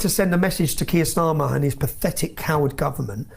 to send a message to Keir Starmer and his pathetic coward government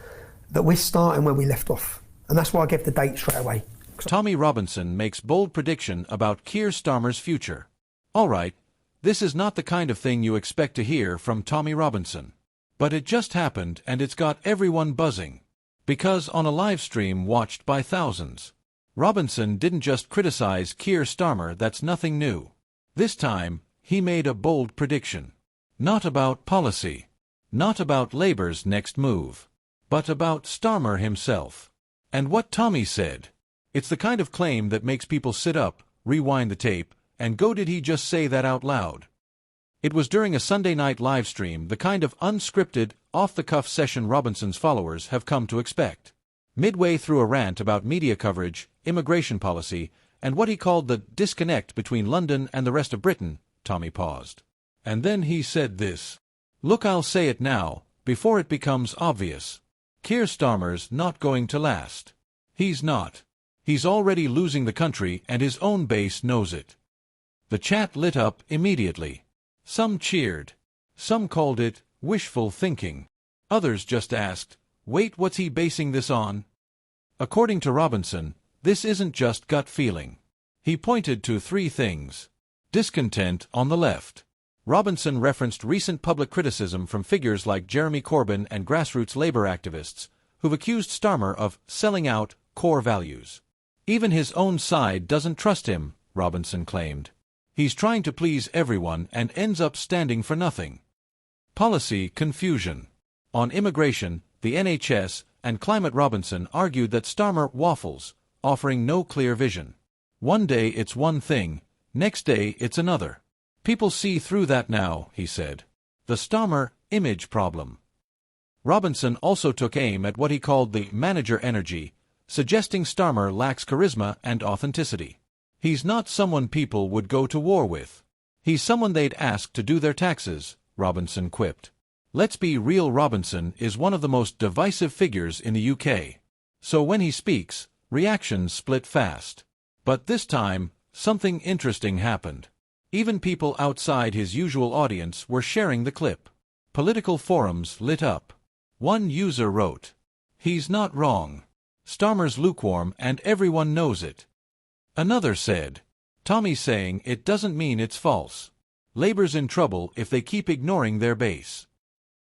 that we're starting where we left off. And that's why I gave the date straight away. Tommy Robinson makes bold prediction about Keir Starmer's future. All right, this is not the kind of thing you expect to hear from Tommy Robinson. But it just happened and it's got everyone buzzing. Because on a live stream watched by thousands, Robinson didn't just criticize Keir Starmer. That's nothing new. This time, he made a bold prediction. Not about policy. Not about Labour's next move. But about Starmer himself. And what Tommy said. It's the kind of claim that makes people sit up, rewind the tape, and go, did he just say that out loud? It was during a Sunday night live stream, the kind of unscripted, off-the-cuff session Robinson's followers have come to expect. Midway through a rant about media coverage, immigration policy, and what he called the disconnect between London and the rest of Britain, Tommy paused. And then he said this. Look, I'll say it now, before it becomes obvious. Keir Starmer's not going to last. He's not. He's already losing the country and his own base knows it. The chat lit up immediately. Some cheered. Some called it wishful thinking. Others just asked, wait, what's he basing this on? According to Robinson, this isn't just gut feeling. He pointed to three things. Discontent on the left. Robinson referenced recent public criticism from figures like Jeremy Corbyn and grassroots Labour activists, who've accused Starmer of selling out core values. Even his own side doesn't trust him, Robinson claimed. He's trying to please everyone and ends up standing for nothing. Policy confusion. On immigration, the NHS, and climate, Robinson argued that Starmer waffles, offering no clear vision. One day it's one thing, next day it's another. People see through that now, he said. The Starmer image problem. Robinson also took aim at what he called the manager energy, suggesting Starmer lacks charisma and authenticity. He's not someone people would go to war with. He's someone they'd ask to do their taxes, Robinson quipped. Let's be real, Robinson is one of the most divisive figures in the UK. So when he speaks, reactions split fast. But this time, something interesting happened. Even people outside his usual audience were sharing the clip. Political forums lit up. One user wrote, "He's not wrong. Starmer's lukewarm and everyone knows it." Another said, "Tommy's saying it doesn't mean it's false. Labour's in trouble if they keep ignoring their base."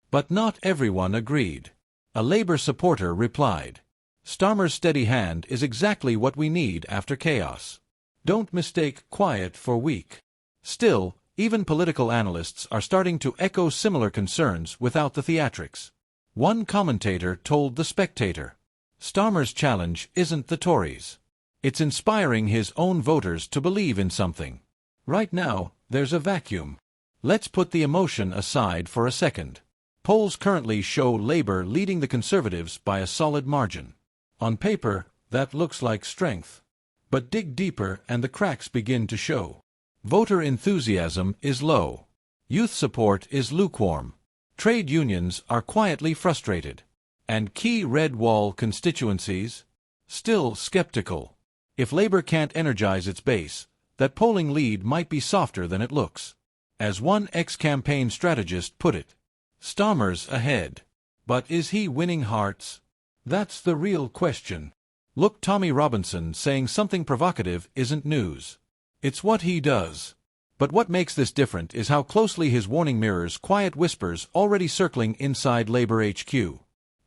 But not everyone agreed. A Labour supporter replied, "Starmer's steady hand is exactly what we need after chaos. Don't mistake quiet for weak." Still, even political analysts are starting to echo similar concerns without the theatrics. One commentator told The Spectator, "Starmer's challenge isn't the Tories. It's inspiring his own voters to believe in something. Right now, there's a vacuum. Let's put the emotion aside for a second. Polls currently show Labour leading the Conservatives by a solid margin. On paper, that looks like strength. But dig deeper and the cracks begin to show. Voter enthusiasm is low. Youth support is lukewarm. Trade unions are quietly frustrated. And key red wall constituencies? Still skeptical. If Labour can't energize its base, that polling lead might be softer than it looks. As one ex-campaign strategist put it, Starmer's ahead. But is he winning hearts? That's the real question. Look, Tommy Robinson saying something provocative isn't news. It's what he does. But what makes this different is how closely his warning mirrors quiet whispers already circling inside Labour HQ.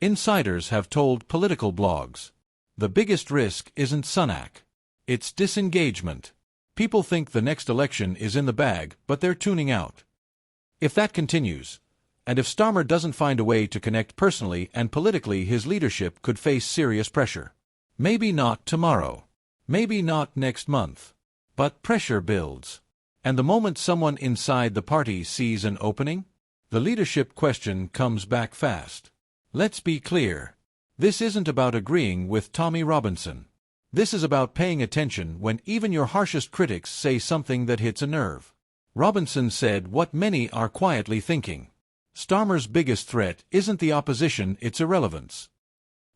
Insiders have told political blogs. The biggest risk isn't Sunak. It's disengagement. People think the next election is in the bag, but they're tuning out. If that continues, and if Starmer doesn't find a way to connect personally and politically, his leadership could face serious pressure. Maybe not tomorrow. Maybe not next month. But pressure builds. And the moment someone inside the party sees an opening, the leadership question comes back fast. Let's be clear. This isn't about agreeing with Tommy Robinson. This is about paying attention when even your harshest critics say something that hits a nerve. Robinson said what many are quietly thinking. Starmer's biggest threat isn't the opposition, it's irrelevance.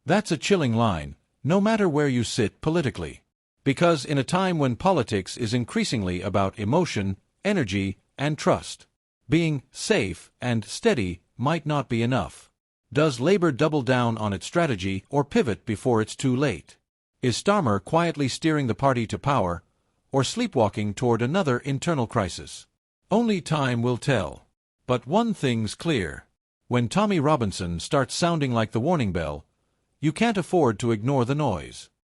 That's a chilling line, no matter where you sit politically. Because in a time when politics is increasingly about emotion, energy, and trust, Being safe and steady might not be enough. Does Labour double down on its strategy or pivot before it's too late? Is Starmer quietly steering the party to power, or sleepwalking toward another internal crisis? Only time will tell. But one thing's clear. When Tommy Robinson starts sounding like the warning bell, you can't afford to ignore the noise.